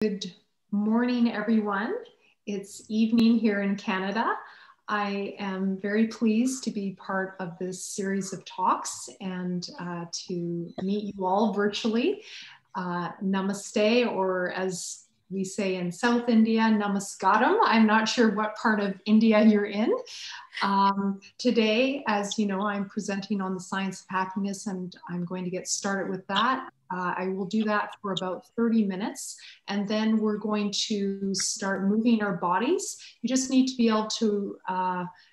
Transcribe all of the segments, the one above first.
Good morning, everyone. It's evening here in Canada. I am very pleased to be part of this series of talks and to meet you all virtually. Namaste, or as we say in South India, Namaskaram. I'm not sure what part of India you're in. Today, as you know, I'm presenting on the science of happiness, and I'm going to get started with that. I will do that for about 30 minutes, and then we're going to start moving our bodies. You just need to be able to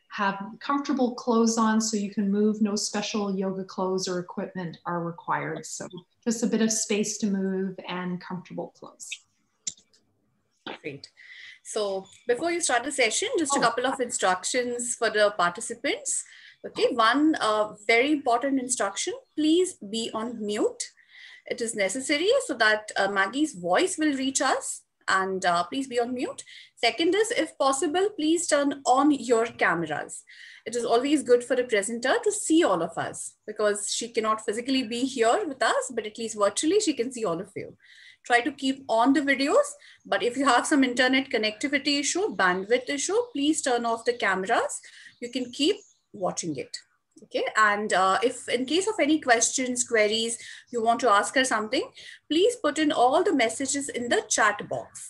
have comfortable clothes on so you can move. No special yoga clothes or equipment are required. So just a bit of space to move and comfortable clothes. Great. So before you start the session, just a couple of instructions for the participants. Okay, one very important instruction, please be on mute. It is necessary so that Maggie's voice will reach us, and please be on mute. Second is, if possible, please turn on your cameras. It is always good for the presenter to see all of us because she cannot physically be here with us, but at least virtually she can see all of you. Try to keep on the videos, but if you have some internet connectivity issue, bandwidth issue, please turn off the cameras. You can keep watching it. Okay, and if in case of any questions, queries, you want to ask her something, please put in all the messages in the chat box.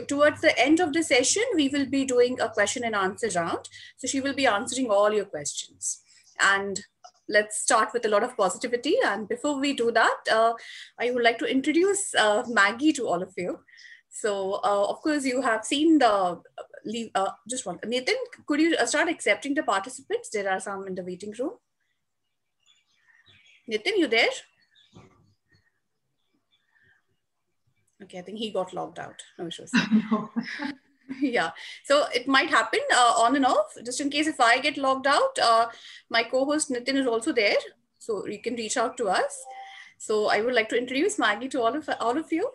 Towards the end of the session, we will be doing a question and answer round. So she will be answering all your questions. And let's start with a lot of positivity. And before we do that, I would like to introduce Maggie to all of you. So, of course, you have seen the, just one, Nitin, could you start accepting the participants? There are some in the waiting room. Nitin, you there? Okay, I think he got logged out. No issues. Yeah, so it might happen on and off. Just in case if I get logged out, my co-host Nitin is also there. So you can reach out to us. So I would like to introduce Maggie to all of you.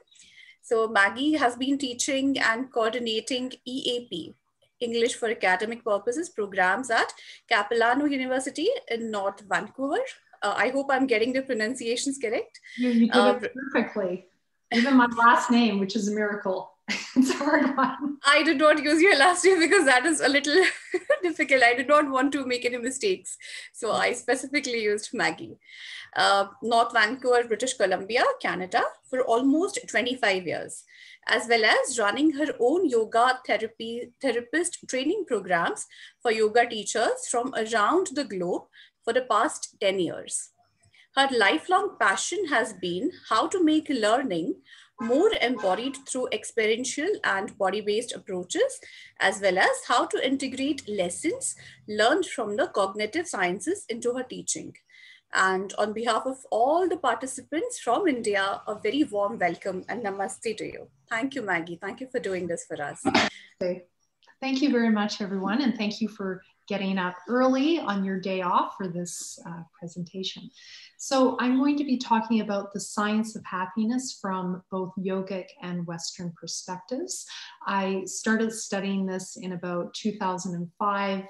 So Maggie has been teaching and coordinating EAP, English for Academic Purposes programs at Capilano University in North Vancouver. I hope I'm getting the pronunciations correct. You did it perfectly. Even my last name, which is a miracle. It's a hard one. I did not use your last name because that is a little difficult. I did not want to make any mistakes. So I specifically used Maggie. North Vancouver, British Columbia, Canada for almost 25 years, as well as running her own yoga therapist training programs for yoga teachers from around the globe for the past 10 years. Her lifelong passion has been how to make learning more embodied through experiential and body-based approaches, as well as how to integrate lessons learned from the cognitive sciences into her teaching. And on behalf of all the participants from India, a very warm welcome and namaste to you. Thank you, Maggie. Thank you for doing this for us. Okay. Thank you very much, everyone. And thank you for getting up early on your day off for this presentation. So I'm going to be talking about the science of happiness from both yogic and Western perspectives. I started studying this in about 2005,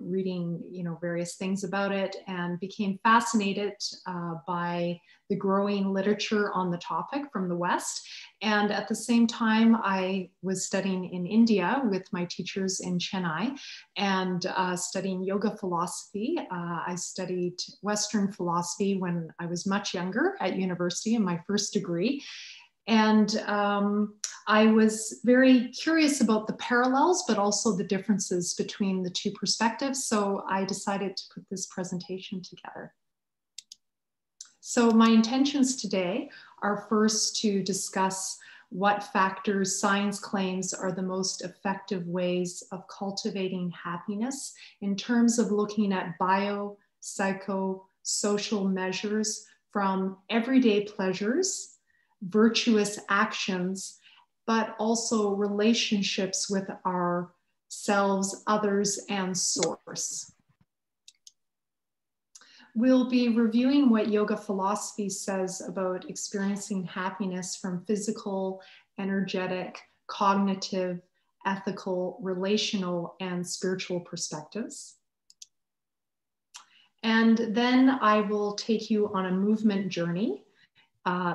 reading various things about it, and became fascinated by the growing literature on the topic from the West. And at the same time, I was studying in India with my teachers in Chennai and studying yoga philosophy. I studied Western philosophy when I was much younger at university in my first degree. And I was very curious about the parallels, but also the differences between the two perspectives. So I decided to put this presentation together. So my intentions today are first to discuss what factors science claims are the most effective ways of cultivating happiness in terms of looking at bio, psycho, social measures from everyday pleasures, virtuous actions, but also relationships with ourselves, others, and source. We'll be reviewing what yoga philosophy says about experiencing happiness from physical, energetic, cognitive, ethical, relational, and spiritual perspectives. And then I will take you on a movement journey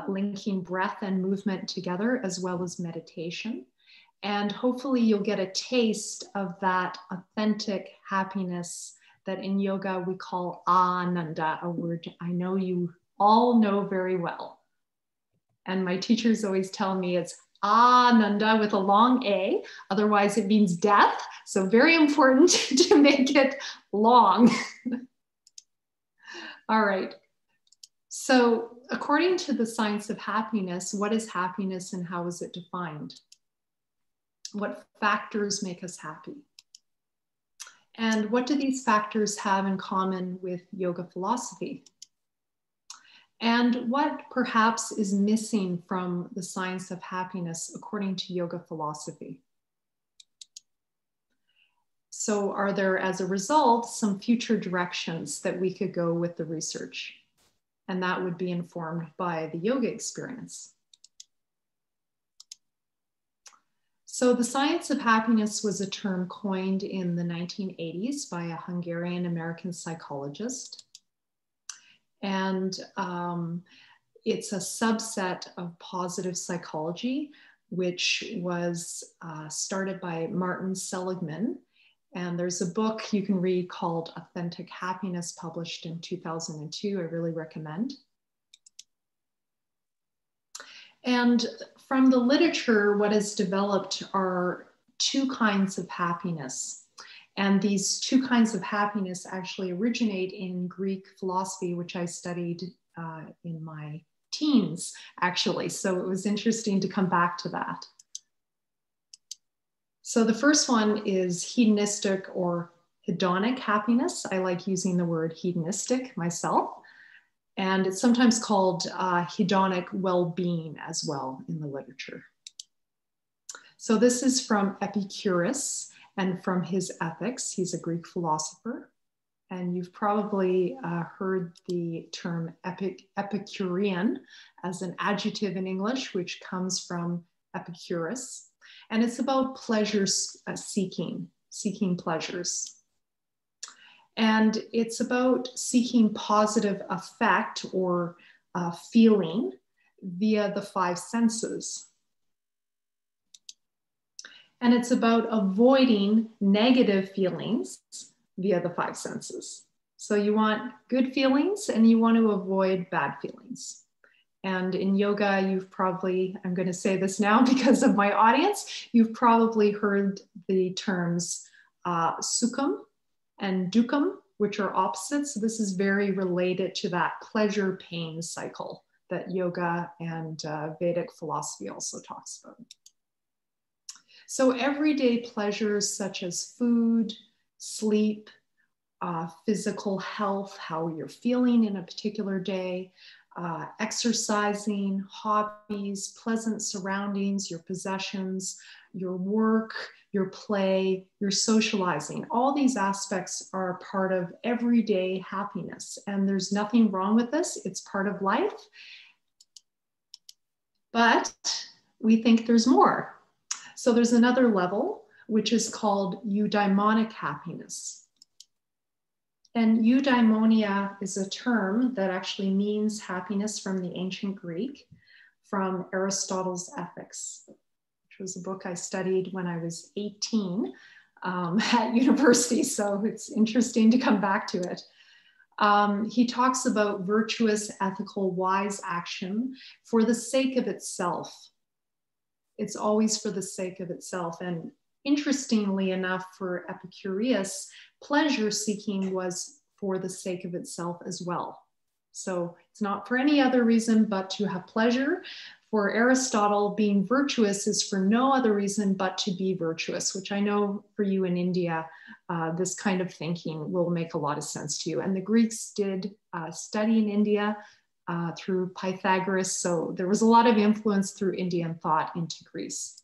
linking breath and movement together, as well as meditation. And hopefully you'll get a taste of that authentic happiness that in yoga we call ananda, a word I know you all know very well. And my teachers always tell me it's ananda with a long A, otherwise it means death. So very important to make it long. All right. So according to the science of happiness, what is happiness and how is it defined? What factors make us happy? And what do these factors have in common with yoga philosophy? And what perhaps is missing from the science of happiness according to yoga philosophy? So are there, as a result, some future directions that we could go with the research? And that would be informed by the yoga experience. So the science of happiness was a term coined in the 1980s by a Hungarian-American psychologist. And it's a subset of positive psychology, which was started by Martin Seligman. And there's a book you can read called Authentic Happiness, published in 2002. I really recommend. And from the literature, what is developed are two kinds of happiness. And these two kinds of happiness actually originate in Greek philosophy, which I studied in my teens, actually. So it was interesting to come back to that. So the first one is hedonistic or hedonic happiness. I like using the word hedonistic myself. And it's sometimes called hedonic well-being as well in the literature. So this is from Epicurus and from his Ethics. He's a Greek philosopher. And you've probably heard the term Epicurean as an adjective in English, which comes from Epicurus. And it's about pleasure seeking pleasures. And it's about seeking positive effect or feeling via the five senses. And it's about avoiding negative feelings via the five senses. So you want good feelings and you want to avoid bad feelings. And in yoga, you've probably, I'm going to say this now because of my audience, you've probably heard the terms sukham and dukkam, which are opposites. So this is very related to that pleasure-pain cycle that yoga and Vedic philosophy also talks about. So everyday pleasures such as food, sleep, physical health, how you're feeling in a particular day, exercising, hobbies, pleasant surroundings, your possessions, your work, your play, your socializing. All these aspects are part of everyday happiness. And there's nothing wrong with this. It's part of life. But we think there's more. So there's another level, which is called eudaimonic happiness. And eudaimonia is a term that actually means happiness from the ancient Greek, from Aristotle's Ethics, which was a book I studied when I was 18 at university. So it's interesting to come back to it. He talks about virtuous, ethical, wise action for the sake of itself. It's always for the sake of itself. And interestingly enough, for Epicurus, pleasure seeking was for the sake of itself as well. So it's not for any other reason but to have pleasure. For Aristotle, being virtuous is for no other reason but to be virtuous, which I know for you in India, this kind of thinking will make a lot of sense to you. And the Greeks did study in India through Pythagoras. So there was a lot of influence through Indian thought into Greece.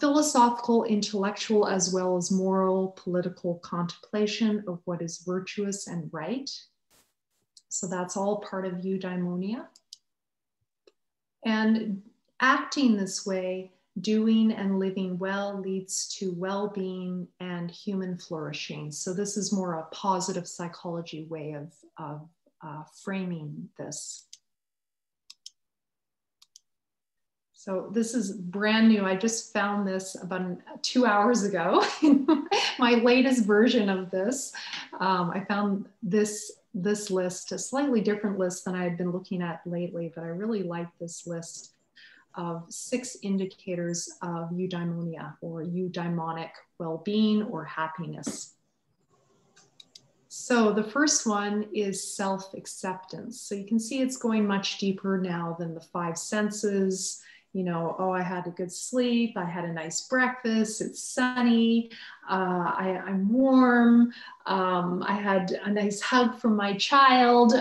Philosophical, intellectual, as well as moral, political contemplation of what is virtuous and right. So that's all part of eudaimonia. And acting this way, doing and living well, leads to well-being and human flourishing. So this is more a positive psychology way of framing this. So this is brand new. I just found this about 2 hours ago. My latest version of this. I found this list, a slightly different list than I had been looking at lately, but I really like this list of 6 indicators of eudaimonia or eudaimonic well-being or happiness. So the first one is self-acceptance. So you can see it's going much deeper now than the 5 senses. You know, oh, I had a good sleep, I had a nice breakfast, it's sunny, I'm warm, I had a nice hug from my child,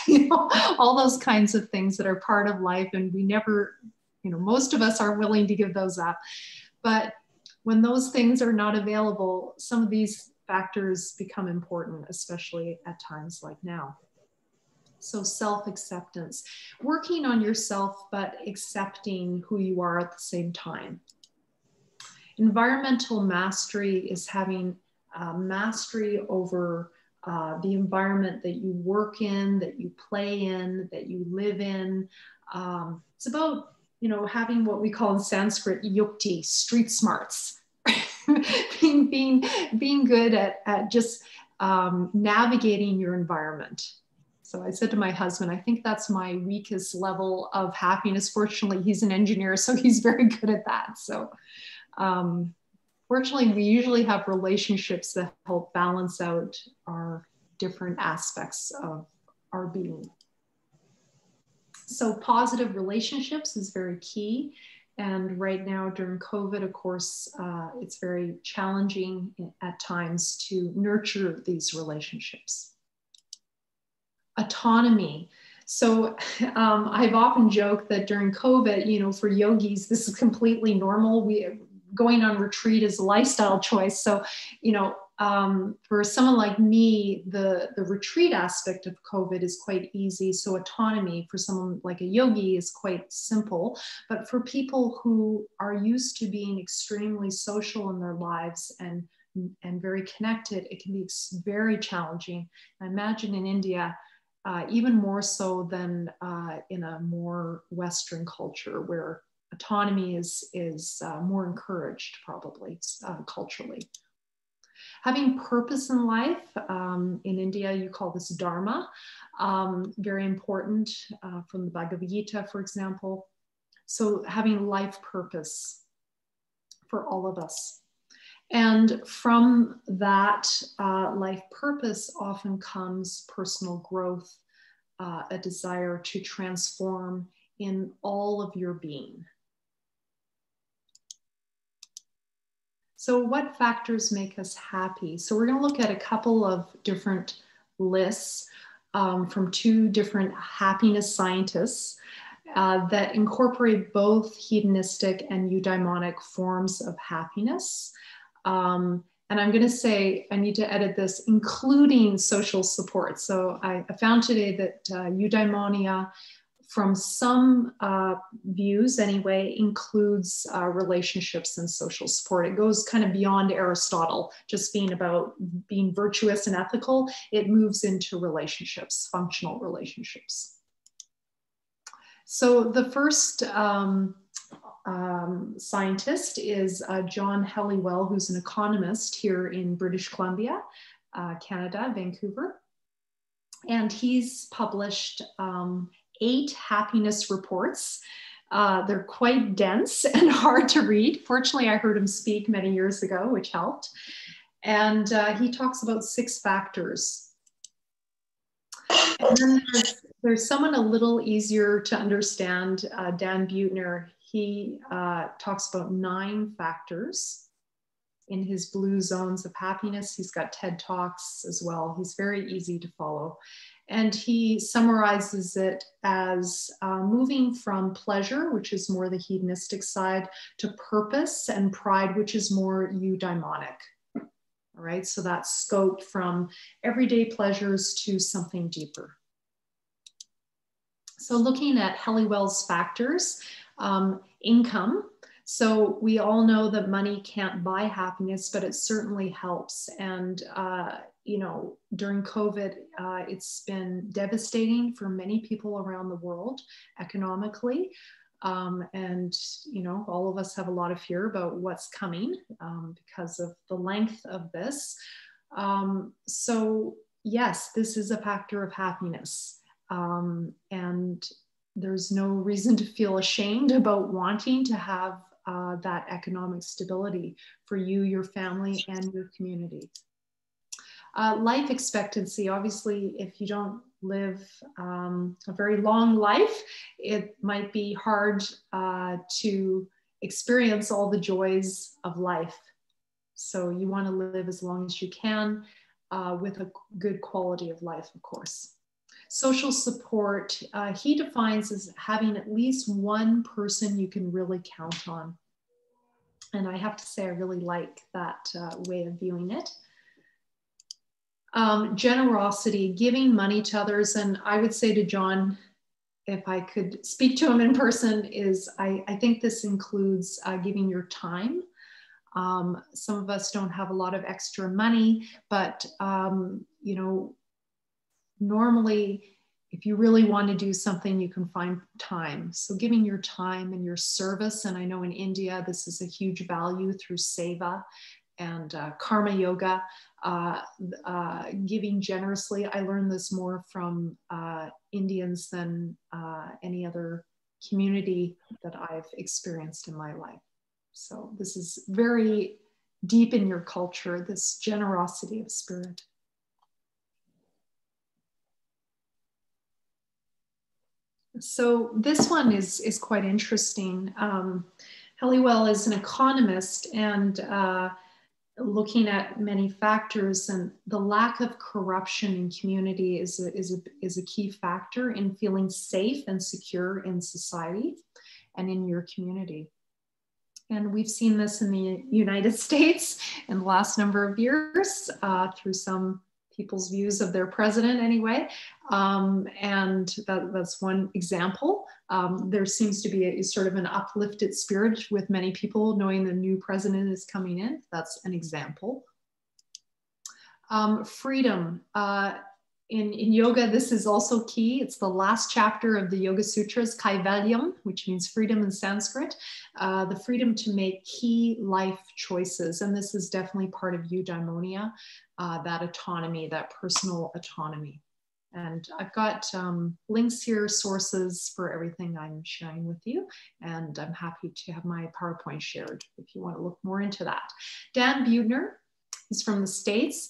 you know, all those kinds of things that are part of life, and we never, you know, most of us are willing to give those up. But when those things are not available, some of these factors become important, especially at times like now. So self-acceptance, working on yourself, but accepting who you are at the same time. Environmental mastery is having mastery over the environment that you work in, that you play in, that you live in. It's about, you know, having what we call in Sanskrit yukti, street smarts, being good at just navigating your environment. So I said to my husband, I think that's my weakest level of happiness. Fortunately, he's an engineer, so he's very good at that. So fortunately, we usually have relationships that help balance out our different aspects of our being. So positive relationships is very key. And right now during COVID, of course, it's very challenging at times to nurture these relationships. Autonomy. So I've often joked that during COVID, you know, for yogis, this is completely normal. Going on retreat is a lifestyle choice. So, you know, for someone like me, the retreat aspect of COVID is quite easy. So autonomy for someone like a yogi is quite simple. But for people who are used to being extremely social in their lives and very connected, it can be very challenging. I imagine in India, even more so than in a more Western culture where autonomy is more encouraged, probably culturally. Having purpose in life, in India, you call this dharma, very important from the Bhagavad Gita, for example. So having life purpose for all of us. And from that life purpose often comes personal growth, a desire to transform in all of your being. So what factors make us happy? So we're going to look at a couple of different lists from 2 different happiness scientists that incorporate both hedonistic and eudaimonic forms of happiness. And I'm going to say, I need to edit this, including social support. So I found today that eudaimonia, from some views anyway, includes relationships and social support. It goes kind of beyond Aristotle, just being about being virtuous and ethical. It moves into relationships, functional relationships. So the first scientist is John Helliwell, who's an economist here in British Columbia, Canada, Vancouver. And he's published 8 happiness reports. They're quite dense and hard to read. Fortunately, I heard him speak many years ago, which helped. And he talks about 6 factors. And then there's someone a little easier to understand, Dan Buettner. He talks about 9 factors in his Blue Zones of Happiness. He's got TED Talks as well. He's very easy to follow. And he summarizes it as moving from pleasure, which is more the hedonistic side, to purpose and pride, which is more eudaimonic. All right, so that's scoped from everyday pleasures to something deeper. So looking at Helliwell's factors, income. So we all know that money can't buy happiness, but it certainly helps. And, you know, during COVID, it's been devastating for many people around the world economically. And, you know, all of us have a lot of fear about what's coming because of the length of this. So yes, this is a factor of happiness. And there's no reason to feel ashamed about wanting to have that economic stability for you, your family, and your community. Life expectancy, obviously, if you don't live a very long life, it might be hard to experience all the joys of life. So you want to live as long as you can with a good quality of life, of course. Social support, he defines as having at least one person you can really count on. And I have to say, I really like that way of viewing it. Generosity, giving money to others. And I would say to John, if I could speak to him in person, is I think this includes giving your time. Some of us don't have a lot of extra money, but you know, normally if you really want to do something, you can find time. So giving your time and your service, and I know in India, this is a huge value through seva and karma yoga, giving generously. I learned this more from Indians than any other community that I've experienced in my life. So this is very deep in your culture, this generosity of spirit. So this one is quite interesting. Halliwell is an economist and looking at many factors, and the lack of corruption in community is a key factor in feeling safe and secure in society and in your community. And we've seen this in the United States in the last number of years through some people's views of their president anyway. And that's one example. There seems to be a sort of an uplifted spirit with many people knowing the new president is coming in. That's an example. Freedom. In yoga, this is also key. It's the last chapter of the Yoga Sutras, Kaivalyam, which means freedom in Sanskrit, the freedom to make key life choices. And this is definitely part of eudaimonia, that autonomy, that personal autonomy. And I've got links here, sources for everything I'm sharing with you. And I'm happy to have my PowerPoint shared if you want to look more into that. Dan Buettner, he's from the States.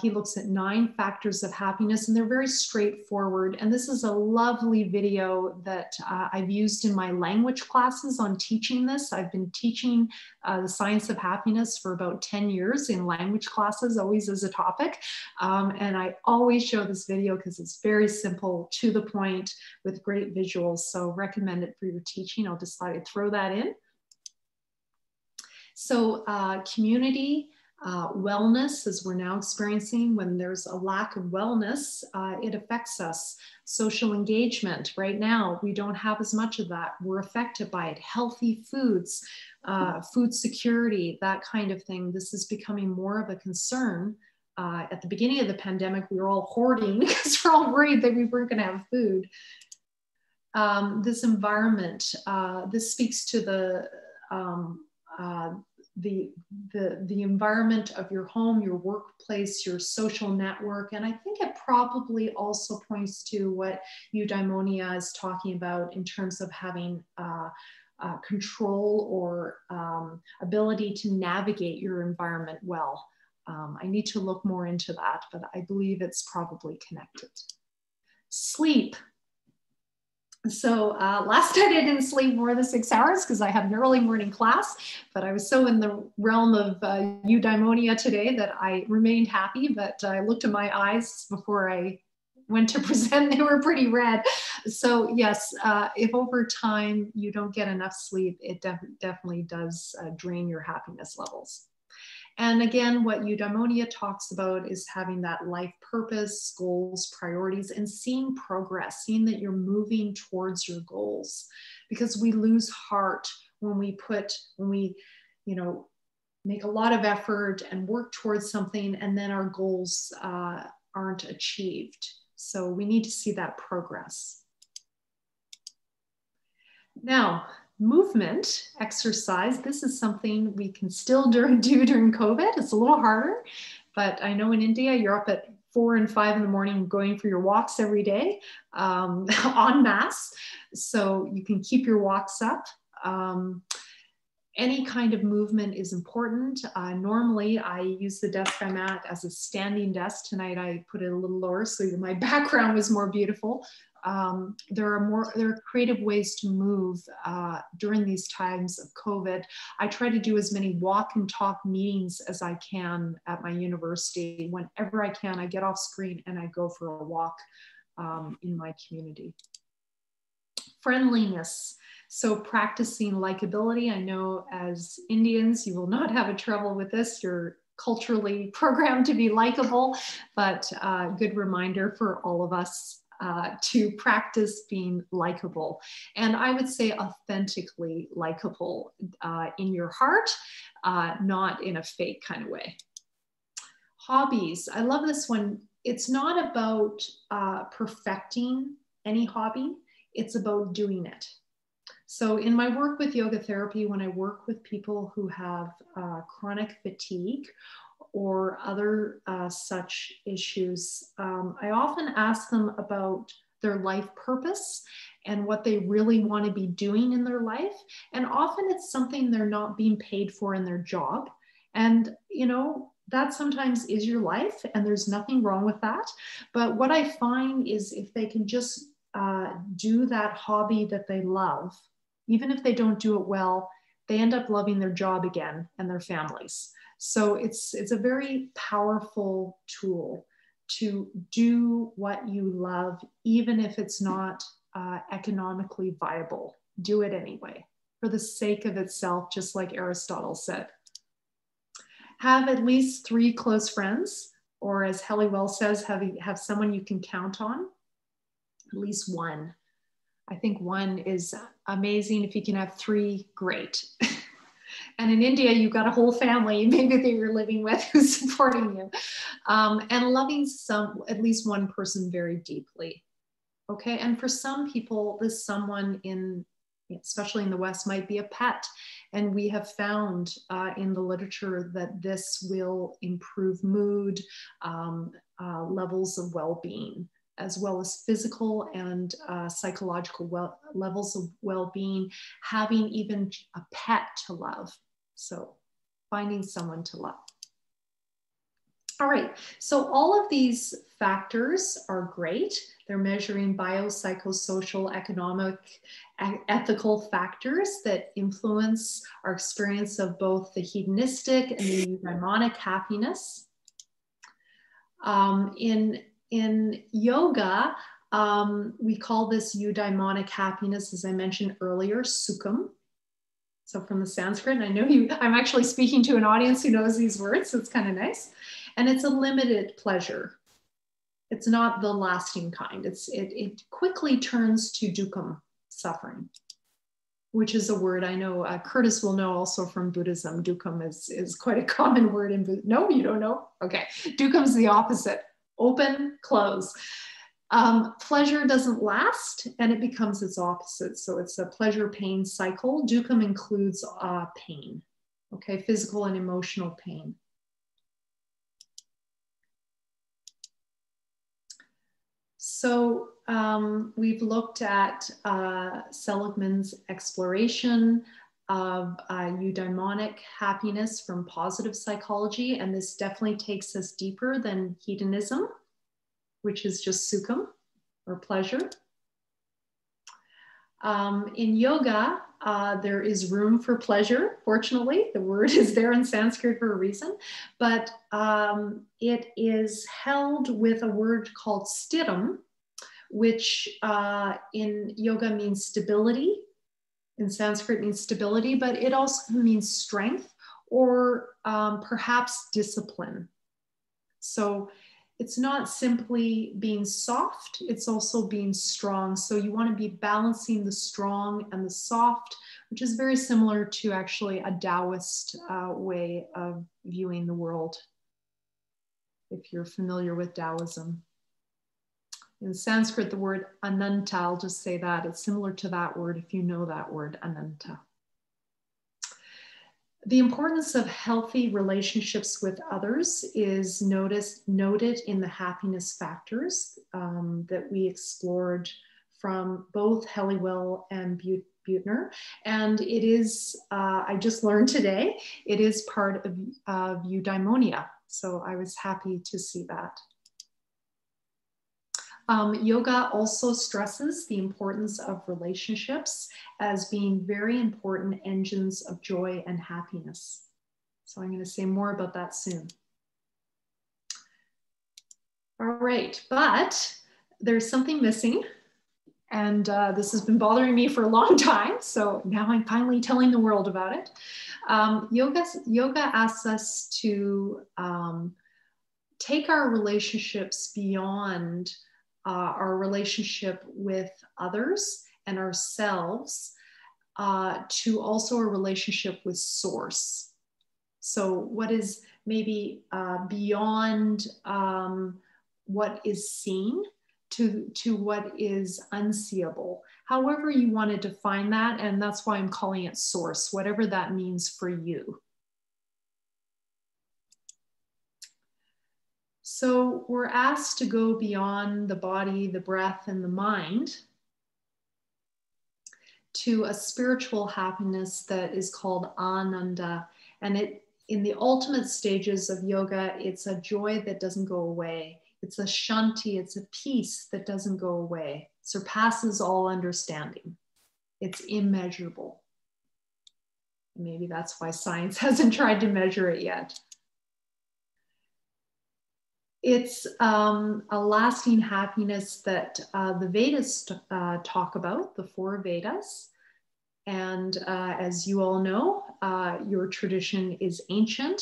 He looks at 9 factors of happiness, and they're very straightforward. And this is a lovely video that I've used in my language classes on teaching this. I've been teaching the science of happiness for about 10 years in language classes, always as a topic. And I always show this video because it's very simple, to the point, with great visuals. So recommend it for your teaching. I'll just throw that in. So community, wellness, as we're now experiencing, when there's a lack of wellness, it affects us. Social engagement, right now, we don't have as much of that. We're affected by it. Healthy foods, food security, that kind of thing. This is becoming more of a concern. At the beginning of the pandemic, we were all hoarding because we're all worried that we weren't going to have food. This environment, this speaks to the environment of your home, your workplace, your social network. And I think it probably also points to what eudaimonia is talking about in terms of having control or ability to navigate your environment well. I need to look more into that, but I believe it's probably connected. Sleep. So last night I didn't sleep more than 6 hours because I had an early morning class, but I was so in the realm of eudaimonia today that I remained happy, but I looked at my eyes before I went to present, they were pretty red. So yes, if over time you don't get enough sleep, it definitely does drain your happiness levels. And again, what eudaimonia talks about is having that life purpose, goals, priorities, and seeing progress, seeing that you're moving towards your goals. Because we lose heart when we make a lot of effort and work towards something, and then our goals aren't achieved. So we need to see that progress. Now, movement, exercise, this is something we can still do during COVID. It's a little harder, but I know in India, you're up at 4 and 5 in the morning going for your walks every day en masse. So you can keep your walks up. Any kind of movement is important. Normally, I use the desk I'm at as a standing desk. Tonight, I put it a little lower so my background was more beautiful. There are creative ways to move during these times of COVID. I try to do as many walk and talk meetings as I can at my university. Whenever I can, I get off screen and I go for a walk in my community. Friendliness. So practicing likability. I know as Indians, you will not have a trouble with this. You're culturally programmed to be likable, but good reminder for all of us to practice being likable. And I would say authentically likable in your heart, not in a fake kind of way. Hobbies. I love this one. It's not about perfecting any hobby. It's about doing it. So in my work with yoga therapy, when I work with people who have chronic fatigue or other such issues, I often ask them about their life purpose and what they really want to be doing in their life. And often it's something they're not being paid for in their job. And, you know, that sometimes is your life and there's nothing wrong with that. But what I find is if they can just do that hobby that they love, even if they don't do it well, they end up loving their job again and their families. So it's a very powerful tool to do what you love, even if it's not economically viable. Do it anyway, for the sake of itself, just like Aristotle said. Have at least 3 close friends, or as Helliwell says, have someone you can count on, at least 1. I think 1 is amazing. If you can have 3, great. And in India, you've got a whole family maybe that you're living with who's supporting you. And loving at least one person very deeply. Okay, and for some people, this someone especially in the West, might be a pet. And we have found in the literature that this will improve mood, levels of well-being, as well as physical and psychological levels of well-being, having even a pet to love. So finding someone to love. All right, so all of these factors are great. They're measuring biopsychosocial, economic, ethical factors that influence our experience of both the hedonistic and the eudaimonic happiness. In yoga, we call this eudaimonic happiness, as I mentioned earlier, sukham. So from the Sanskrit, and I know I'm actually speaking to an audience who knows these words, so it's kind of nice. And it's a limited pleasure. It's not the lasting kind. It quickly turns to dukkham, suffering, which is a word I know Curtis will know also from Buddhism. Dukkham is quite a common word in Buddhism. No, you don't know? Okay. Dukkham is the opposite. Open, close. Pleasure doesn't last and it becomes its opposite. So it's a pleasure-pain cycle. Dukkham includes pain, okay, physical and emotional pain. So we've looked at Seligman's exploration of eudaimonic happiness from positive psychology, and this definitely takes us deeper than hedonism, which is just sukham or pleasure. In yoga, there is room for pleasure. Fortunately, the word is there in Sanskrit for a reason, but it is held with a word called sthiram, which in yoga means stability. In Sanskrit means stability, but it also means strength or perhaps discipline. So it's not simply being soft, it's also being strong. So you want to be balancing the strong and the soft, which is very similar to actually a Taoist way of viewing the world, if you're familiar with Taoism. In Sanskrit, the word ananta, I'll just say that, it's similar to that word if you know that word, ananta. The importance of healthy relationships with others is noted in the happiness factors that we explored from both Helliwell and Buettner. And it is, I just learned today, it is part of eudaimonia. So I was happy to see that. Yoga also stresses the importance of relationships as being very important engines of joy and happiness. So I'm going to say more about that soon. All right, but there's something missing. And this has been bothering me for a long time. So now I'm finally telling the world about it. Yoga asks us to take our relationships beyond our relationship with others and ourselves to also a relationship with source. So what is maybe beyond what is seen to what is unseeable. However you want to define that, and that's why I'm calling it source, whatever that means for you. So we're asked to go beyond the body, the breath, and the mind to a spiritual happiness that is called ananda. And in the ultimate stages of yoga, it's a joy that doesn't go away. It's a shanti, it's a peace that doesn't go away, surpasses all understanding. It's immeasurable. Maybe that's why science hasn't tried to measure it yet. It's a lasting happiness that the Vedas talk about, the 4 Vedas. And as you all know, your tradition is ancient,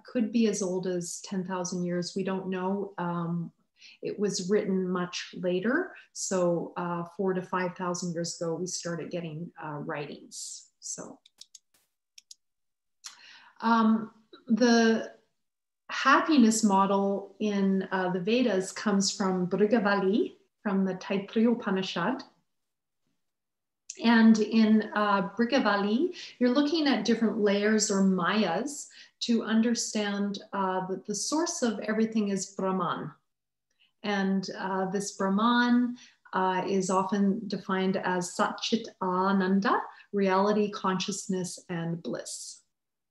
could be as old as 10,000 years. We don't know. It was written much later. So 4,000 to 5,000 years ago, we started getting writings. So the happiness model in the Vedas comes from Brigavali, from the Taittiriya Upanishad. And in Brigavali, you're looking at different layers or mayas to understand that the source of everything is Brahman. And this Brahman is often defined as Sat Chit Ananda, reality, consciousness, and bliss.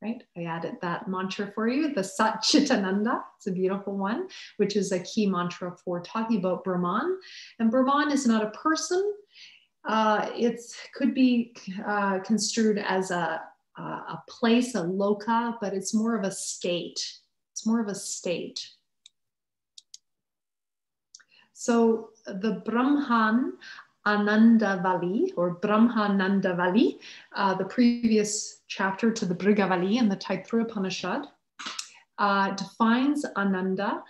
Right? I added that mantra for you, the Sat Chit Ananda. It's a beautiful one, which is a key mantra for talking about Brahman. And Brahman is not a person. It could be construed as a place, a loka, but it's more of a state. It's more of a state. So the Brahman Anandavali or Brahmanandavali, the previous chapter to the Brigavali in the Taittiriya Upanishad, defines Ananda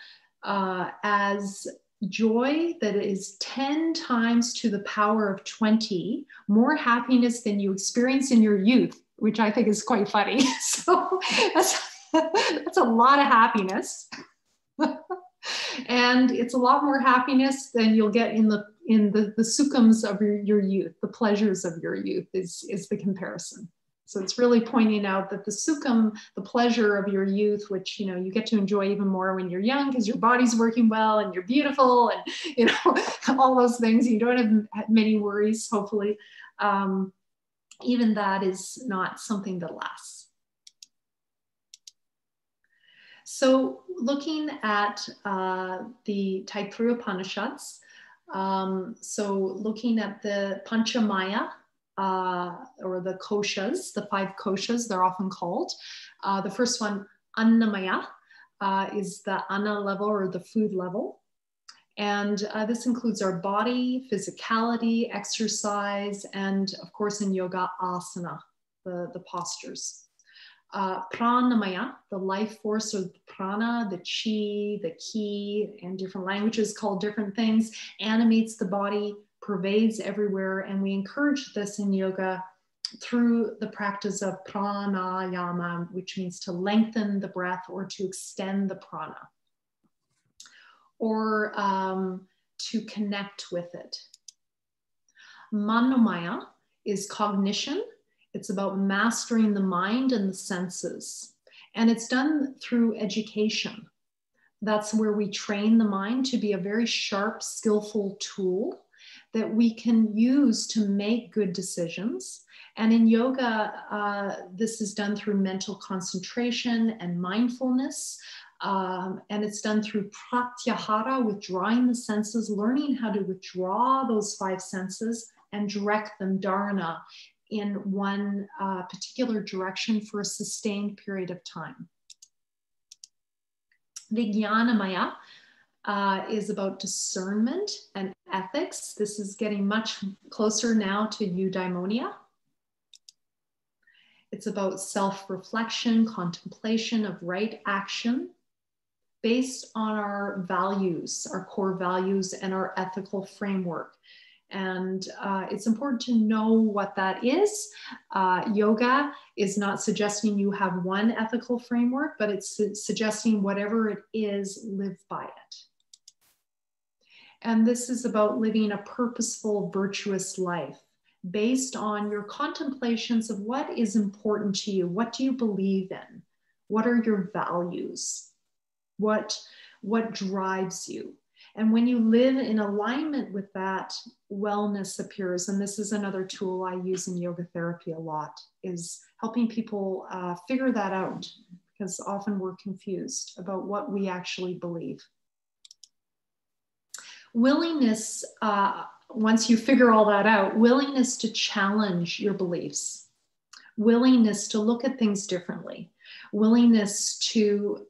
as joy that is 10 times to the power of 20, more happiness than you experience in your youth, which I think is quite funny. So that's a lot of happiness. And it's a lot more happiness than you'll get in the sukhams of your youth, the pleasures of your youth is the comparison. So it's really pointing out that the sukham, the pleasure of your youth, which you get to enjoy even more when you're young because your body's working well and you're beautiful and all those things. You don't have many worries, hopefully. Even that is not something that lasts. So looking at the Taittiriya Upanishads, so looking at the Panchamaya, or the koshas, the 5 koshas, they're often called. The first one, Annamaya, is the Anna level or the food level. And this includes our body, physicality, exercise, and of course in yoga, asana, the postures. Pranamaya, the life force or the prana, the chi, the ki, and different languages call different things, animates the body, pervades everywhere. And we encourage this in yoga through the practice of pranayama, which means to lengthen the breath or to extend the prana. Or to connect with it. Manomaya is cognition. It's about mastering the mind and the senses. And it's done through education. That's where we train the mind to be a very sharp, skillful tool that we can use to make good decisions. And in yoga, this is done through mental concentration and mindfulness. And it's done through pratyahara, withdrawing the senses, learning how to withdraw those 5 senses and direct them, dharana, in one particular direction for a sustained period of time. Vijnanamaya is about discernment and ethics. This is getting much closer now to eudaimonia. It's about self-reflection, contemplation of right action based on our values, our core values, and our ethical framework. And it's important to know what that is. Yoga is not suggesting you have one ethical framework, but it's suggesting whatever it is, live by it. And this is about living a purposeful, virtuous life based on your contemplations of what is important to you. What do you believe in? What are your values? What drives you? And when you live in alignment with that, wellness appears. And this is another tool I use in yoga therapy a lot, is helping people figure that out, because often we're confused about what we actually believe. Willingness, once you figure all that out, willingness to challenge your beliefs, willingness to look at things differently, willingness to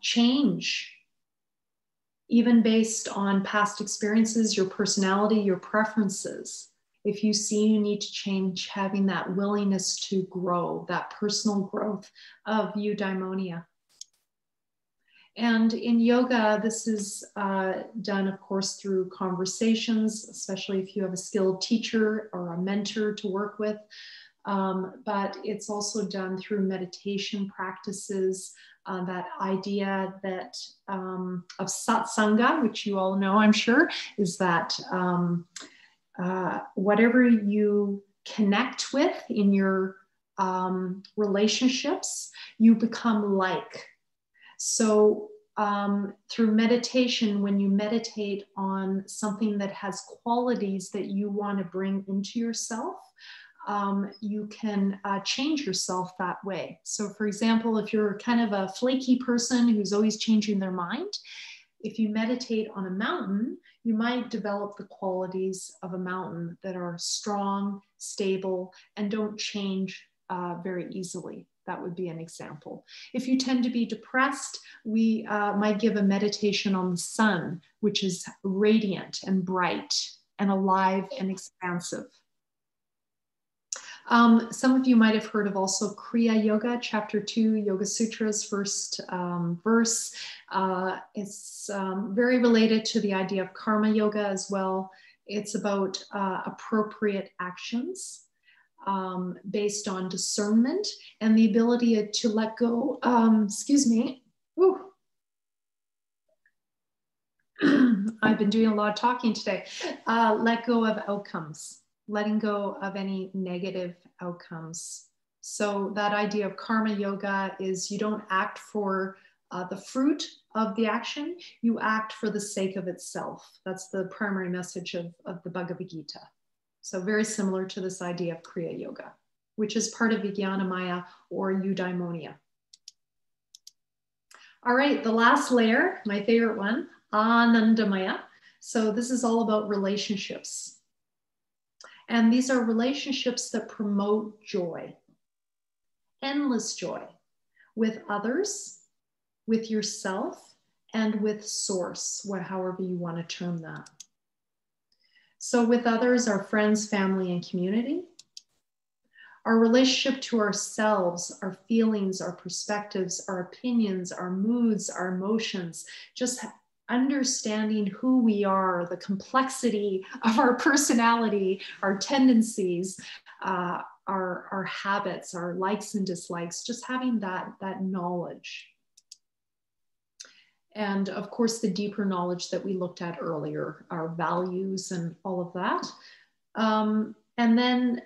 change, even based on past experiences, your personality, your preferences. If you see you need to change, having that willingness to grow, that personal growth of eudaimonia. And in yoga, this is done, of course, through conversations, especially if you have a skilled teacher or a mentor to work with. But it's also done through meditation practices, that idea that of satsanga, which you all know, I'm sure, is that whatever you connect with in your relationships, you become like. So through meditation, when you meditate on something that has qualities that you want to bring into yourself, you can change yourself that way. So for example, if you're kind of a flaky person who's always changing their mind, if you meditate on a mountain, you might develop the qualities of a mountain that are strong, stable, and don't change very easily. That would be an example. If you tend to be depressed, we might give a meditation on the sun, which is radiant and bright and alive and expansive. Some of you might have heard of also Kriya Yoga, Chapter 2, Yoga Sutras, first verse. It's very related to the idea of karma yoga as well. It's about appropriate actions based on discernment and the ability to let go. Excuse me. Woo. I've been doing a lot of talking today. Let go of outcomes. Letting go of any negative outcomes. So that idea of karma yoga is you don't act for the fruit of the action, you act for the sake of itself. That's the primary message of the Bhagavad Gita. So very similar to this idea of Kriya Yoga, which is part of Vijnanamaya or eudaimonia. All right, the last layer, my favorite one, Anandamaya. So this is all about relationships. And these are relationships that promote joy, endless joy, with others, with yourself, and with source, however you want to term that. So with others, our friends, family, and community. Our relationship to ourselves, our feelings, our perspectives, our opinions, our moods, our emotions, just understanding who we are, the complexity of our personality, our tendencies, our habits, our likes and dislikes, just having that knowledge. And of course, the deeper knowledge that we looked at earlier, our values and all of that. And then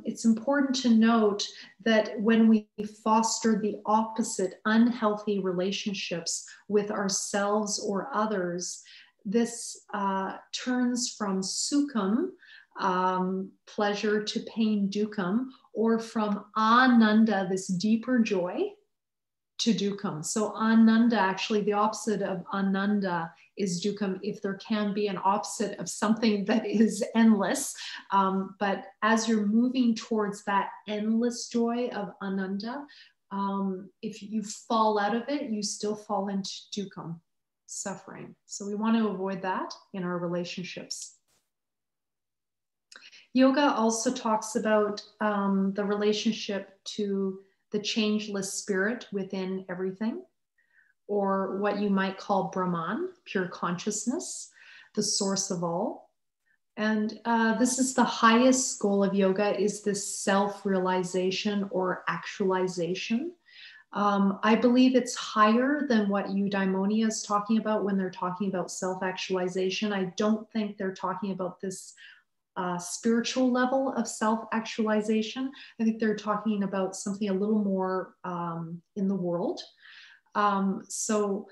it's important to note that when we foster the opposite, unhealthy relationships with ourselves or others, this turns from sukham, pleasure, to pain, dukkam, or from ananda, this deeper joy, to dukkam. So ananda, actually the opposite of ananda is dukkam, if there can be an opposite of something that is endless. But as you're moving towards that endless joy of ananda, if you fall out of it, you still fall into dukkam, suffering. So we want to avoid that in our relationships. Yoga also talks about the relationship to the changeless spirit within everything, or what you might call Brahman, pure consciousness, the source of all. And this is the highest goal of yoga, is this self-realization or actualization. I believe it's higher than what eudaimonia is talking about when they're talking about self-actualization. I don't think they're talking about this spiritual level of self-actualization. I think they're talking about something a little more in the world. So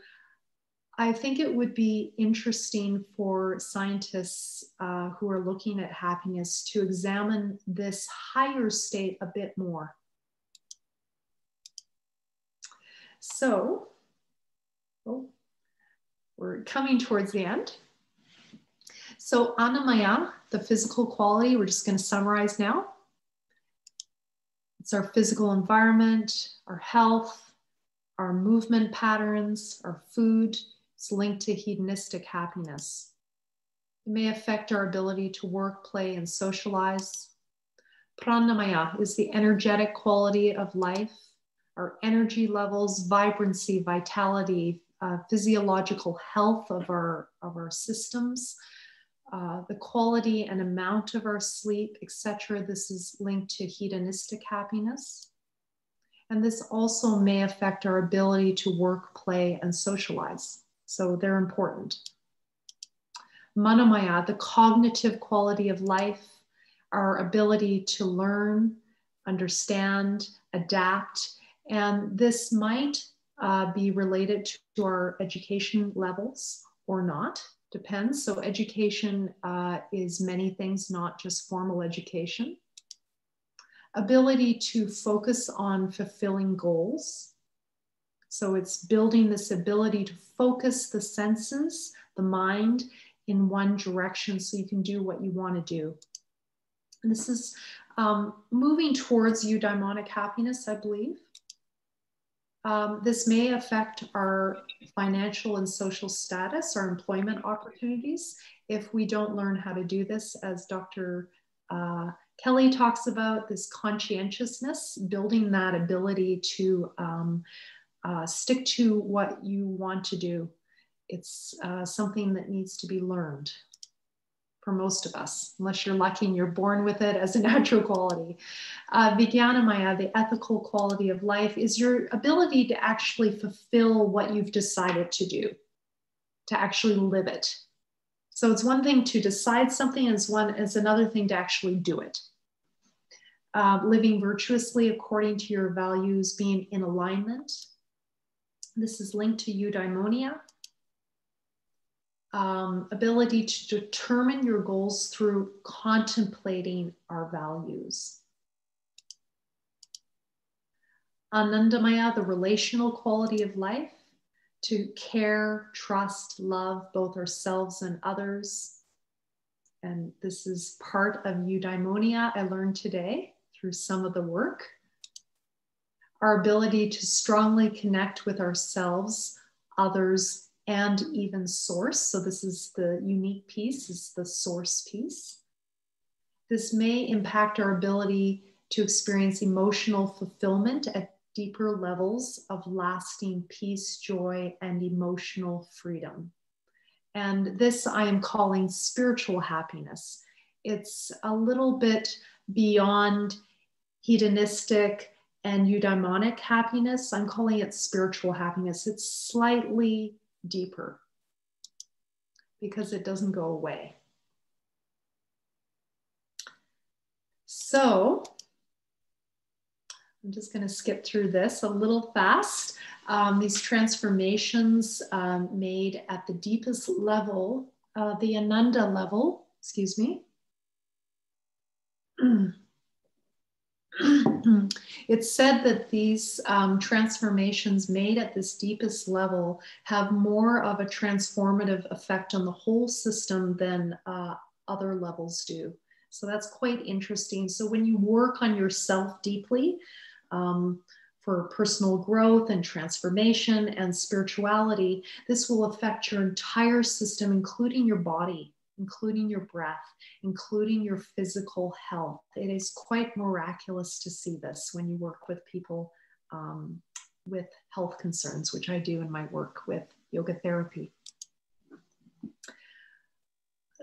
I think it would be interesting for scientists who are looking at happiness to examine this higher state a bit more. So, we're coming towards the end. So Annamaya, the physical quality, we're just going to summarize now. It's our physical environment, our health, our movement patterns, our food. It's linked to hedonistic happiness. It may affect our ability to work, play, and socialize. Pranamaya is the energetic quality of life, our energy levels, vibrancy, vitality, physiological health of our systems. The quality and amount of our sleep, etc. This is linked to hedonistic happiness. And this also may affect our ability to work, play, and socialize. So they're important. Manomaya, the cognitive quality of life, our ability to learn, understand, adapt. And this might be related to our education levels or not. Depends. So education is many things, not just formal education. Ability to focus on fulfilling goals. So it's building this ability to focus the senses, the mind, in one direction so you can do what you want to do. And this is moving towards eudaimonic happiness, I believe. This may affect our financial and social status, our employment opportunities, if we don't learn how to do this, as Dr. Kelly talks about, this conscientiousness, building that ability to stick to what you want to do. It's something that needs to be learned for most of us, unless you're lucky and you're born with it as a natural quality. Vijnanamaya, the ethical quality of life, is your ability to actually fulfill what you've decided to do, to actually live it. So it's one thing to decide something, and it's another thing to actually do it. Living virtuously according to your values, being in alignment. This is linked to eudaimonia. Ability to determine your goals through contemplating our values. Anandamaya, the relational quality of life, to care, trust, love both ourselves and others. And this is part of eudaimonia I learned today through some of the work. Our ability to strongly connect with ourselves, others, and even source. So this is the unique piece, is the source piece. This may impact our ability to experience emotional fulfillment at deeper levels of lasting peace, joy, and emotional freedom. And this I am calling spiritual happiness. It's a little bit beyond hedonistic and eudaimonic happiness. I'm calling it spiritual happiness. It's slightly deeper because it doesn't go away. So I'm just going to skip through this a little fast. These transformations made at the deepest level, the Ananda level, excuse me. It's said that these transformations made at this deepest level have more of a transformative effect on the whole system than other levels do. So that's quite interesting. So when you work on yourself deeply for personal growth and transformation and spirituality, this will affect your entire system, including your body, including your breath, including your physical health. It is quite miraculous to see this when you work with people with health concerns, which I do in my work with yoga therapy.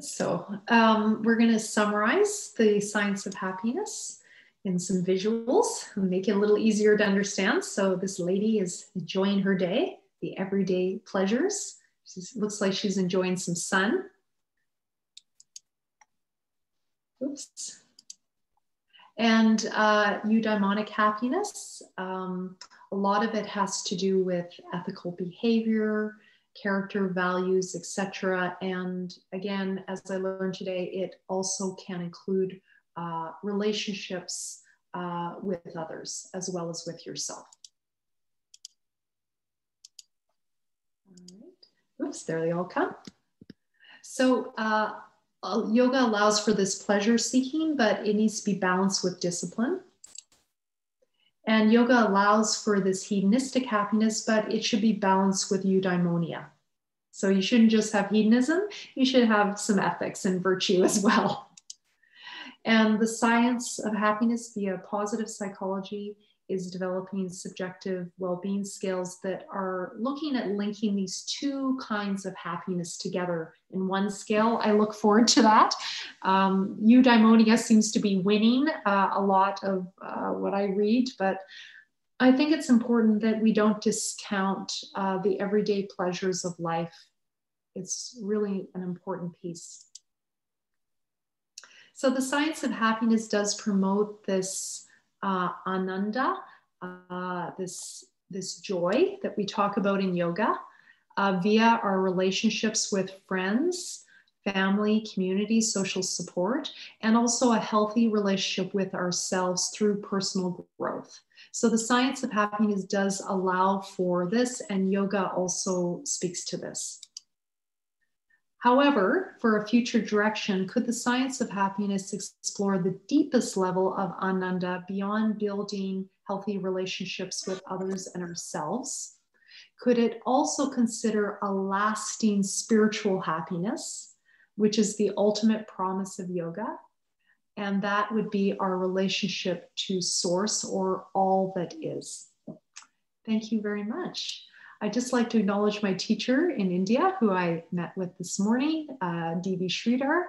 So we're going to summarize the science of happiness in some visuals and make it a little easier to understand. So this lady is enjoying her day, the everyday pleasures. Looks like she's enjoying some sun. Oops. And eudaimonic happiness, a lot of it has to do with ethical behavior, character, values, etc. And again, as I learned today, it also can include relationships with others as well as with yourself. All right. Oops, there they all come. So yoga allows for this pleasure seeking, but it needs to be balanced with discipline. And yoga allows for this hedonistic happiness, but it should be balanced with eudaimonia. So you shouldn't just have hedonism, you should have some ethics and virtue as well. And the science of happiness via positive psychology is developing subjective well-being skills that are looking at linking these two kinds of happiness together in one scale. I look forward to that. Eudaimonia seems to be winning a lot of what I read, but I think it's important that we don't discount the everyday pleasures of life. It's really an important piece. So the science of happiness does promote this ananda, this joy that we talk about in yoga via our relationships with friends, family, community, social support, and also a healthy relationship with ourselves through personal growth. So the science of happiness does allow for this, and yoga also speaks to this. However, for a future direction, could the science of happiness explore the deepest level of ananda beyond building healthy relationships with others and ourselves? Could it also consider a lasting spiritual happiness, which is the ultimate promise of yoga? And that would be our relationship to source or all that is. Thank you very much. I'd just like to acknowledge my teacher in India, who I met with this morning, D.V. Sridhar,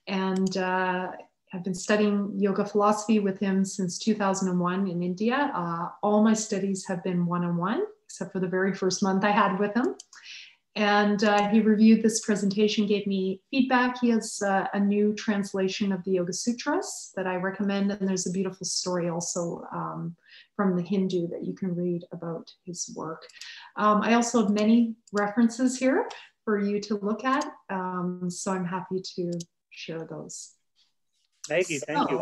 and I've been studying yoga philosophy with him since 2001 in India. All my studies have been one-on-one, except for the very first month I had with him. And he reviewed this presentation, gave me feedback. He has a new translation of the Yoga Sutras that I recommend. And there's a beautiful story also from the Hindu that you can read about his work. I also have many references here for you to look at. So I'm happy to share those. Maggie, thank you.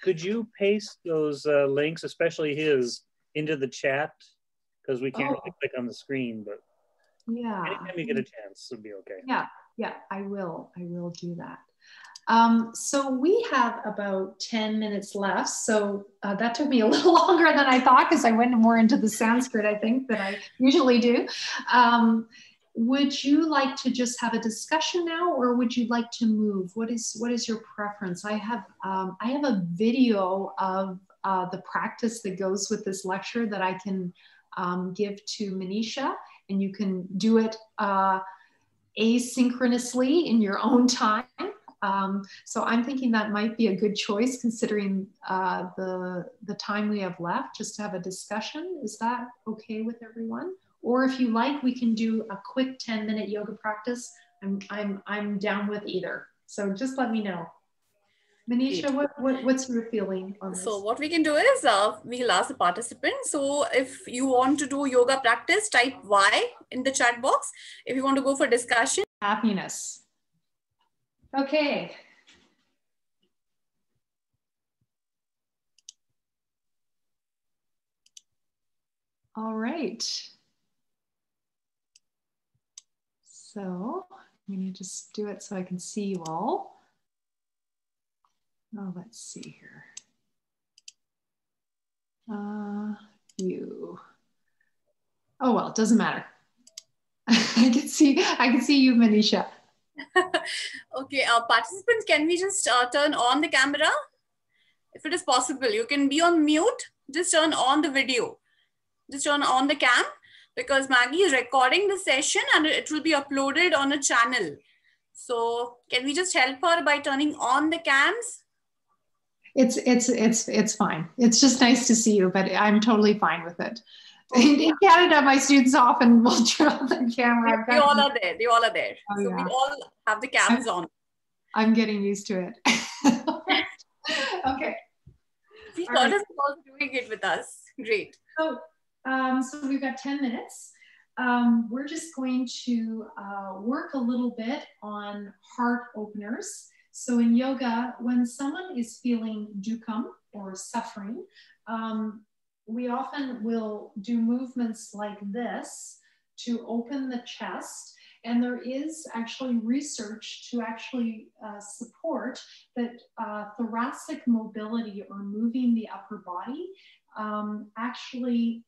Could you paste those links, especially his, into the chat? Because we can't really click on the screen, but yeah, anytime you get a chance, it'll be okay. Yeah, I will do that. So we have about 10 minutes left. So that took me a little longer than I thought because I went more into the Sanskrit, I think, than I usually do. Would you like to just have a discussion now, or would you like to move? What is your preference? I have a video of the practice that goes with this lecture that I can give to Manisha, and you can do it asynchronously in your own time. So I'm thinking that might be a good choice considering the time we have left, just to have a discussion. Is that okay with everyone? Or if you like, we can do a quick 10-minute yoga practice. I'm down with either. So just let me know. Manisha, what's your feeling on this? So what we can do is we'll ask the participants. So if you want to do yoga practice, type Y in the chat box. If you want to go for discussion. Happiness. Okay. All right. So I'm going to just do it so I can see you all. Oh, let's see here. You. Oh, well, it doesn't matter. I can see you, Manisha. Okay, participants, can we just turn on the camera? If it is possible, you can be on mute. Just turn on the video. Just turn on the cam, because Maggie is recording the session and it will be uploaded on a channel. So can we just help her by turning on the cams? It's fine. It's just nice to see you, but I'm totally fine with it. In Canada, my students often will turn on the camera. They all are there. They all are there. Oh, so yeah. we all have the cams on. I'm getting used to it. Okay. See, Curtis is also doing it with us. Great. So we've got 10 minutes. We're just going to work a little bit on heart openers. So in yoga, when someone is feeling dukkha or suffering, we often will do movements like this to open the chest. And there is actually research to actually support that thoracic mobility or moving the upper body actually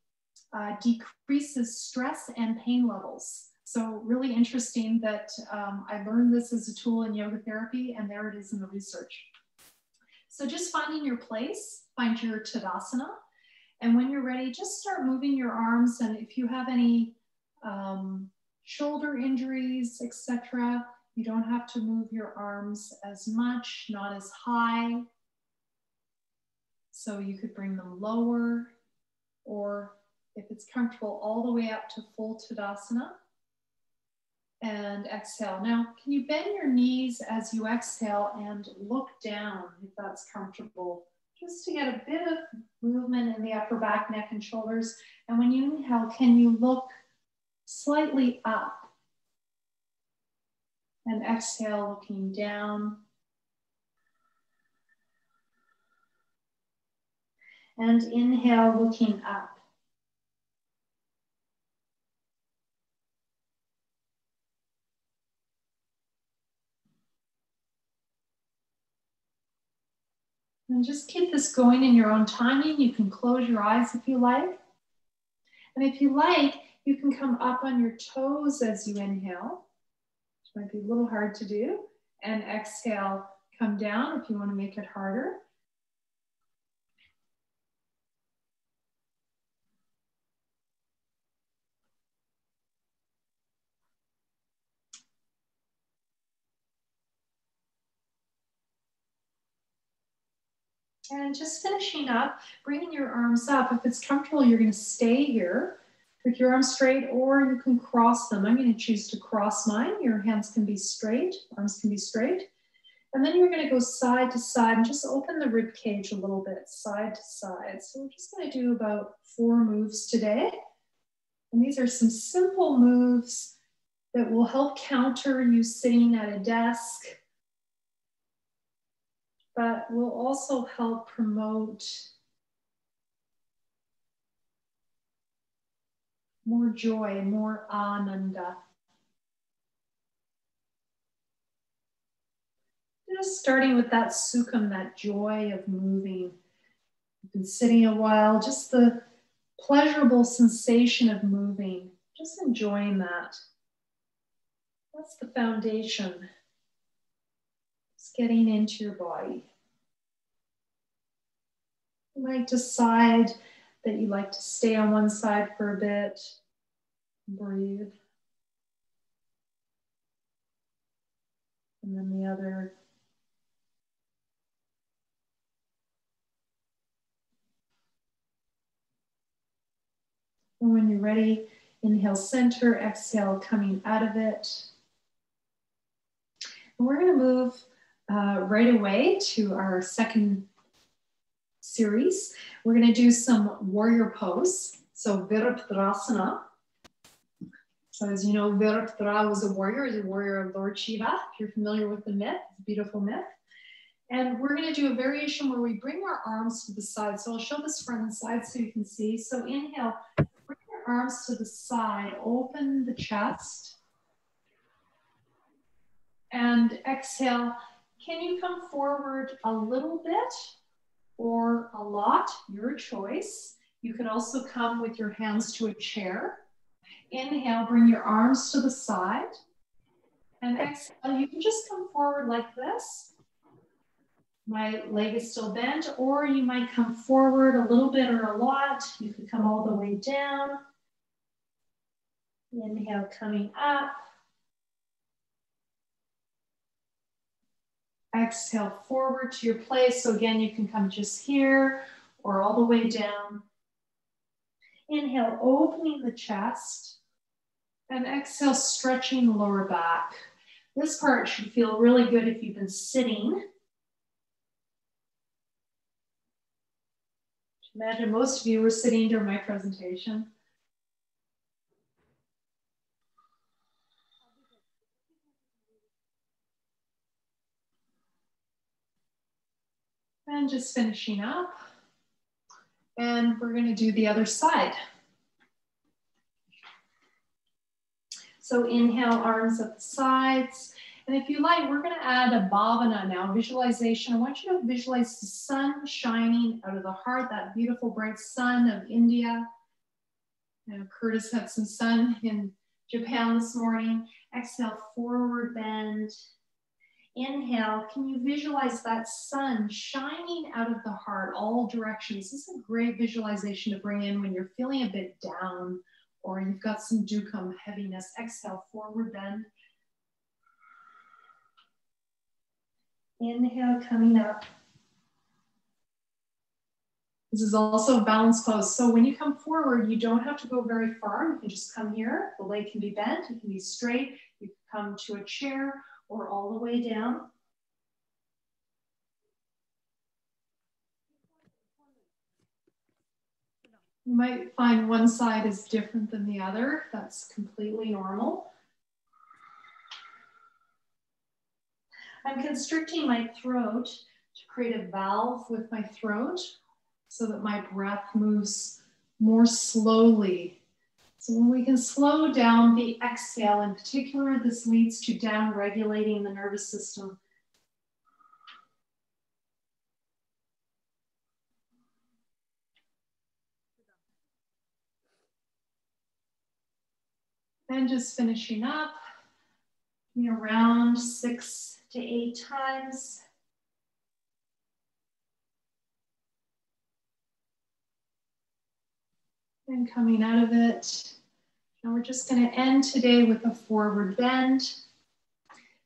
decreases stress and pain levels. So really interesting that I learned this as a tool in yoga therapy, and there it is in the research. So just finding your place, find your Tadasana. And when you're ready, just start moving your arms. And if you have any shoulder injuries, etc., you don't have to move your arms as much, not as high. So you could bring them lower, or if it's comfortable, all the way up to full Tadasana. And exhale. Now, can you bend your knees as you exhale and look down if that's comfortable? Just to get a bit of movement in the upper back, neck, and shoulders. And when you inhale, can you look slightly up? And exhale, looking down. And inhale, looking up. And just keep this going in your own timing. You can close your eyes if you like. And if you like, you can come up on your toes as you inhale, which might be a little hard to do. And exhale, come down if you want to make it harder. And just finishing up, bringing your arms up. If it's comfortable, you're going to stay here with your arms straight, or you can cross them. I'm going to choose to cross mine. Your hands can be straight, arms can be straight. And then you're going to go side to side and just open the rib cage a little bit, side to side. So we're just going to do about 4 moves today. And these are some simple moves that will help counter you sitting at a desk, but will also help promote more joy, more ananda. Just starting with that sukham, that joy of moving. You've been sitting a while, just the pleasurable sensation of moving, just enjoying that. That's the foundation. Just getting into your body. You might decide that you like to stay on one side for a bit. Breathe. And then the other. And when you're ready, Inhale, center, exhale, coming out of it. And we're going to move right away to our second series. We're going to do some warrior pose. So Virabhadrasana. So as you know, Virabhadra was a warrior of Lord Shiva. If you're familiar with the myth, it's a beautiful myth. And we're going to do a variation where we bring our arms to the side. So I'll show this from the side so you can see. So inhale, bring your arms to the side, open the chest. And exhale, can you come forward a little bit or a lot? Your choice. You can also come with your hands to a chair. Inhale, bring your arms to the side. And exhale, you can just come forward like this. My leg is still bent, or you might come forward a little bit or a lot. You could come all the way down. Inhale, coming up. Exhale, forward to your place. So again, you can come just here or all the way down. Inhale, opening the chest. And exhale, stretching the lower back. This part should feel really good if you've been sitting. Imagine most of you were sitting during my presentation. And just finishing up. And we're going to do the other side. So inhale, arms at the sides. And if you like, we're going to add a bhavana now, visualization. I want you to visualize the sun shining out of the heart, that beautiful bright sun of India. Curtis had some sun in Japan this morning. Exhale, forward bend. Inhale, can you visualize that sun shining out of the heart, all directions? This is a great visualization to bring in when you're feeling a bit down or you've got some dukkha, heaviness. Exhale, forward bend. Inhale, coming up. This is also a balanced pose. So when you come forward, you don't have to go very far. You can just come here. The leg can be bent. It can be straight. You can come to a chair or all the way down. You might find one side is different than the other. That's completely normal. I'm constricting my throat to create a valve with my throat so that my breath moves more slowly. So when we can slow down the exhale, in particular, this leads to down regulating the nervous system. And just finishing up, around 6 to 8 times. And coming out of it. And we're just going to end today with a forward bend.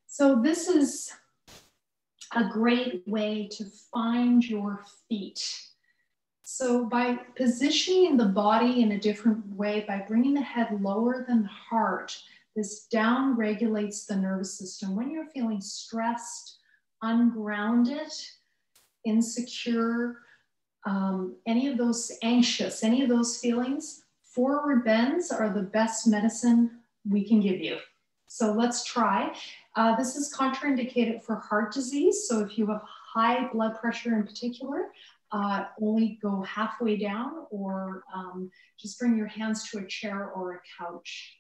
So this is a great way to find your feet. So by positioning the body in a different way, by bringing the head lower than the heart, this down regulates the nervous system. When you're feeling stressed, ungrounded, insecure, any of those anxious, any of those feelings, forward bends are the best medicine we can give you. So let's try. This is contraindicated for heart disease. So if you have high blood pressure in particular, only go halfway down or just bring your hands to a chair or a couch.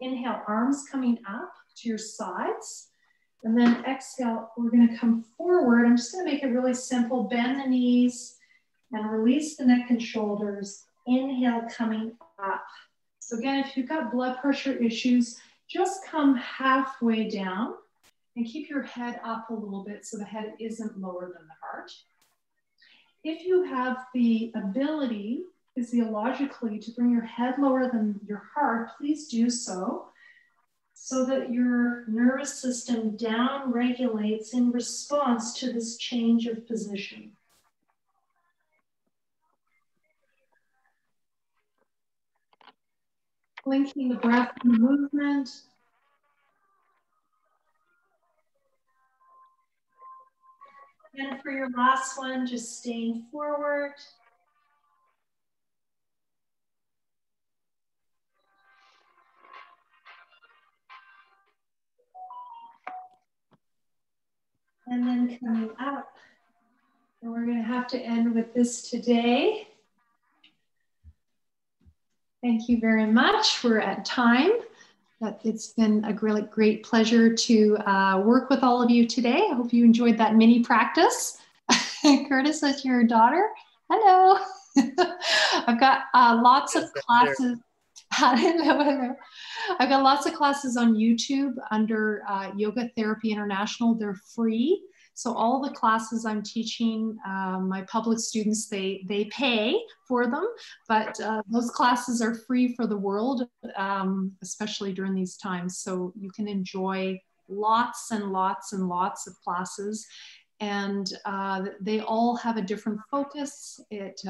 Inhale, arms coming up to your sides. And then exhale, we're going to come forward. I'm just going to make it really simple. Bend the knees and release the neck and shoulders. Inhale, coming up. So again, if you've got blood pressure issues, just come halfway down and keep your head up a little bit so the head isn't lower than the heart. If you have the ability physiologically to bring your head lower than your heart, please do so that your nervous system down regulates in response to this change of position. Linking the breath and the movement. And for your last one, just staying forward. And then coming up. And we're going to have to end with this today. Thank you very much. We're at time. But it's been a great pleasure to work with all of you today. I hope you enjoyed that mini practice. Curtis, that's your daughter. Hello. I've got lots of classes. Hello. I've got lots of classes on YouTube under Yoga Therapy International. They're free. So all the classes I'm teaching, my public students, they pay for them, but those classes are free for the world, especially during these times. So you can enjoy lots and lots and lots of classes, and they all have a different focus. It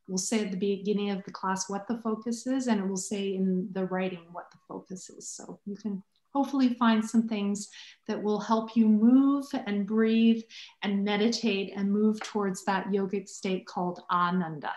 will say at the beginning of the class what the focus is, and it will say in the writing what the focus is. So you can hopefully find some things that will help you move and breathe and meditate and move towards that yogic state called Ananda.